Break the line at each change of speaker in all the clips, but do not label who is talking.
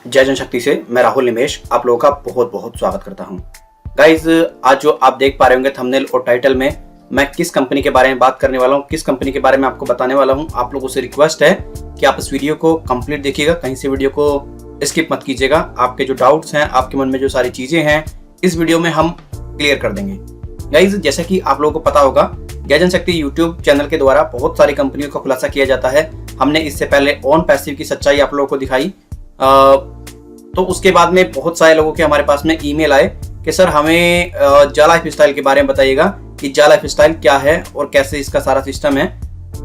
जय जनशक्ति से मैं राहुल निमेश आप लोगों का बहुत बहुत स्वागत करता हूं। गाइज, आज जो आप देख पा रहे होंगे थंबनेल और टाइटल में, मैं किस कंपनी के बारे में बात करने वाला हूं, किस कंपनी के बारे में आपको बताने वाला हूं। आप लोगों से रिक्वेस्ट है कि आप इस वीडियो को कंप्लीट देखिएगा, कहीं से वीडियो को स्किप मत कीजिएगा। आपके जो डाउट्स हैं, आपके मन में जो सारी चीजें हैं, इस वीडियो में हम क्लियर कर देंगे। गाइज, जैसा कि आप लोगों को पता होगा, जय जनशक्ति यूट्यूब चैनल के द्वारा बहुत सारी कंपनियों का खुलासा किया जाता है। हमने इससे पहले ऑन पैसिव की सच्चाई आप लोगों को दिखाई, तो उसके बाद में बहुत सारे लोगों के हमारे पास में ईमेल आए कि सर हमें जा लाइफ स्टाइल के बारे में बताइएगा कि जा लाइफ स्टाइल क्या है और कैसे इसका सारा सिस्टम है।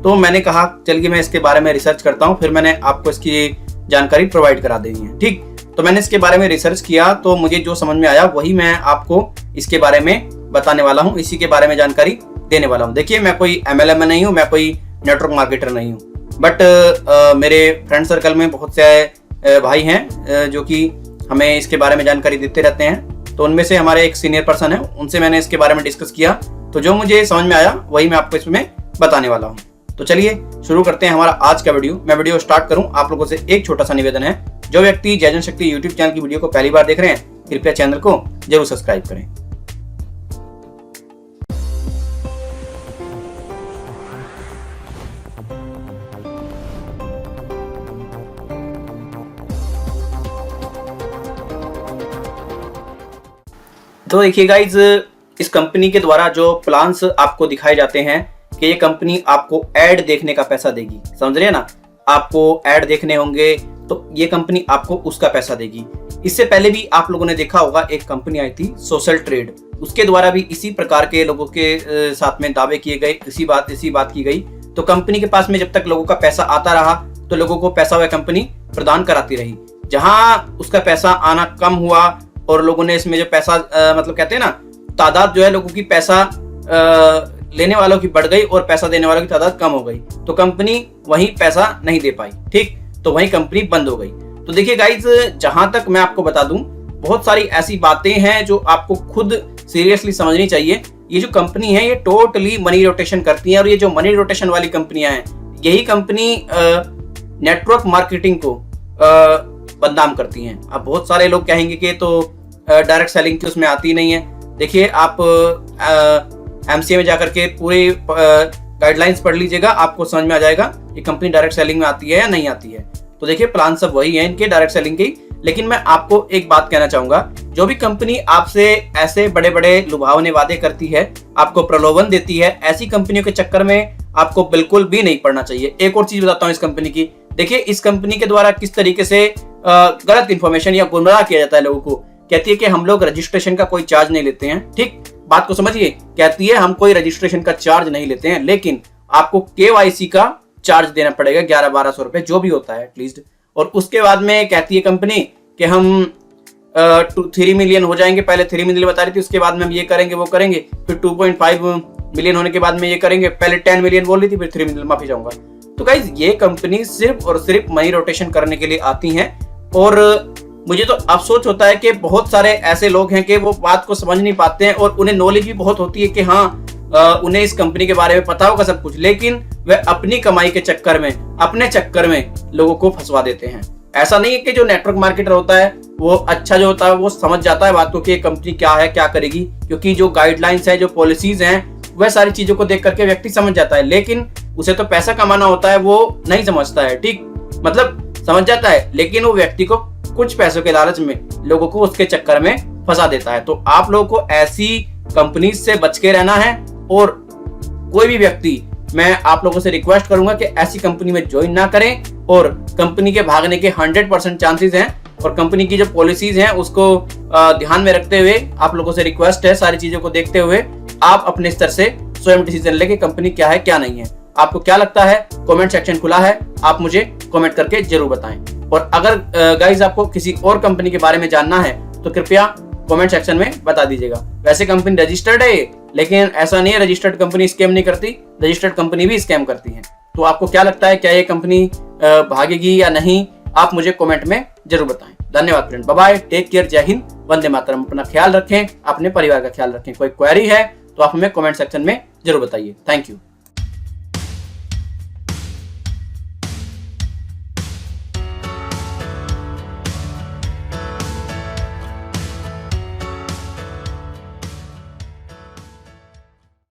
तो मैंने कहा चलिए मैं इसके बारे में रिसर्च करता हूँ, फिर मैंने आपको इसकी जानकारी प्रोवाइड करा देनी है। ठीक, तो मैंने इसके बारे में रिसर्च किया, तो मुझे जो समझ में आया वही मैं आपको इसके बारे में बताने वाला हूँ, इसी के बारे में जानकारी देने वाला हूँ। देखिए, मैं कोई MLM नहीं हूँ, मैं कोई नेटवर्क मार्केटर नहीं हूँ, बट मेरे फ्रेंड सर्कल में बहुत से भाई हैं जो कि हमें इसके बारे में जानकारी देते रहते हैं। तो उनमें से हमारे एक सीनियर पर्सन है, उनसे मैंने इसके बारे में डिस्कस किया, तो जो मुझे समझ में आया वही मैं आपको इसमें बताने वाला हूँ। तो चलिए शुरू करते हैं हमारा आज का वीडियो। मैं वीडियो स्टार्ट करूँ, आप लोगों से एक छोटा सा निवेदन है, जो व्यक्ति जय जनशक्ति यूट्यूब चैनल की वीडियो को पहली बार देख रहे हैं, कृपया चैनल को जरूर सब्सक्राइब करें। तो देखिए गाइज, इस कंपनी के द्वारा जो प्लान्स आपको दिखाए जाते हैं कि ये कंपनी आपको ऐड देखने का पैसा देगी, समझ रहे हैं ना, आपको ऐड देखने होंगे तो ये कंपनी आपको उसका पैसा देगी। इससे पहले भी आप लोगों ने देखा होगा, एक कंपनी आई थी सोशल ट्रेड, उसके द्वारा भी इसी प्रकार के लोगों के साथ में दावे किए गए, इसी बात की गई। तो कंपनी के पास में जब तक लोगों का पैसा आता रहा तो लोगों को पैसा वह कंपनी प्रदान कराती रही। जहां उसका पैसा आना कम हुआ और लोगों ने इसमें जो पैसा मतलब कहते हैं ना, तादाद जो है लोगों की पैसा लेने वालों की बढ़ गई और पैसा देने वालों की तादाद कम हो गई, तो कंपनी वहीं पैसा नहीं दे पाई। ठीक, तो वहीं कंपनी बंद हो गई। तो देखिए गाइज, जहां तक मैं आपको बता दूं, बहुत सारी ऐसी बातें हैं जो आपको खुद सीरियसली समझनी चाहिए। ये जो कंपनी है ये टोटली मनी रोटेशन करती है, और ये जो मनी रोटेशन वाली कंपनियां हैं, यही कंपनी नेटवर्क मार्केटिंग को बदनाम करती हैं। अब बहुत सारे लोग कहेंगे कि तो डायरेक्ट सेलिंग की उसमें आती नहीं है। देखिए, आप MCA में जाकर के पूरी गाइडलाइंस पढ़ लीजिएगा, आपको समझ में आ जाएगा ये कंपनी डायरेक्ट सेलिंग में आती है या नहीं आती है। तो देखिए, प्लान सब वही है इनके डायरेक्ट सेलिंग की। लेकिन मैं आपको एक बात कहना चाहूंगा, जो भी कंपनी आपसे ऐसे बड़े बड़े लुभावने वादे करती है, आपको प्रलोभन देती है, ऐसी कंपनियों के चक्कर में आपको बिल्कुल भी नहीं पड़ना चाहिए। एक और चीज बताता हूँ इस कंपनी की। देखिए, इस कंपनी के द्वारा किस तरीके से गलत इंफॉर्मेशन या गुमराह किया जाता है लोगों को। कहती है कि हम लोग रजिस्ट्रेशन का कोई चार्ज नहीं लेते हैं। ठीक, बात को समझिए, कहती है हम कोई रजिस्ट्रेशन का चार्ज नहीं लेते हैं, लेकिन आपको KYC का चार्ज देना पड़ेगा 1100-1200 रुपए, जो भी होता है एटलीस्ट। और उसके बाद में कहती है कंपनी कि हम 3 मिलियन हो जाएंगे, पहले 3 मिलियन बता रही थी, उसके बाद में हम ये करेंगे वो करेंगे, फिर 2.5 मिलियन होने के बाद में ये करेंगे, पहले 10 मिलियन बोल रही थी, फिर 3 मिलियन, माफी चाहूंगा। तो गाइज, ये कंपनी सिर्फ और सिर्फ मनी रोटेशन करने के लिए आती हैं, और मुझे तो अफसोस होता है कि बहुत सारे ऐसे लोग हैं कि वो बात को समझ नहीं पाते हैं, और उन्हें नॉलेज भी बहुत होती है कि हाँ उन्हें इस कंपनी के बारे में पता होगा सब कुछ, लेकिन वे अपनी कमाई के चक्कर में, अपने चक्कर में लोगों को फंसवा देते हैं। ऐसा नहीं है कि जो नेटवर्क मार्केटर होता है वो अच्छा जो होता है वो समझ जाता है बात को कि ये कंपनी क्या है, क्या करेगी, क्योंकि जो गाइडलाइंस है, जो पॉलिसीज हैं, वह सारी चीजों को देख करके व्यक्ति समझ जाता है। लेकिन उसे तो पैसा कमाना होता है, वो नहीं समझता है। ठीक, मतलब समझ जाता है, लेकिन वो व्यक्ति को कुछ पैसों के लालच में लोगों को उसके चक्कर में फंसा देता है। तो आप लोगों को ऐसी कंपनी से बच के रहना है, और कोई भी व्यक्ति, मैं आप लोगों से रिक्वेस्ट करूंगा कि ऐसी कंपनी में ज्वाइन ना करें, और कंपनी के भागने के 100% चांसेस हैं, और कंपनी की जो पॉलिसीज हैं उसको ध्यान में रखते हुए आप लोगों से रिक्वेस्ट है, सारी चीजों को देखते हुए आप अपने स्तर से स्वयं डिसीजन लेके कंपनी क्या है क्या नहीं है। आपको क्या लगता है, कमेंट सेक्शन खुला है, आप मुझे कमेंट करके जरूर बताएं। और अगर गाइज आपको किसी और कंपनी के बारे में जानना है तो कृपया कमेंट सेक्शन में बता दीजिएगा। वैसे कंपनी रजिस्टर्ड है, लेकिन ऐसा नहीं है रजिस्टर्ड कंपनी स्कैम नहीं करती, रजिस्टर्ड कंपनी भी स्कैम करती है। तो आपको क्या लगता है, क्या ये कंपनी भागेगी या नहीं, आप मुझे कमेंट में जरूर बताएं। धन्यवाद friend, bye bye, take care, जय हिंद, वंदे मातरम। अपना ख्याल रखें, अपने परिवार का ख्याल रखें। कोई क्वेरी है तो आप हमें कमेंट सेक्शन में जरूर बताइए। Thank you.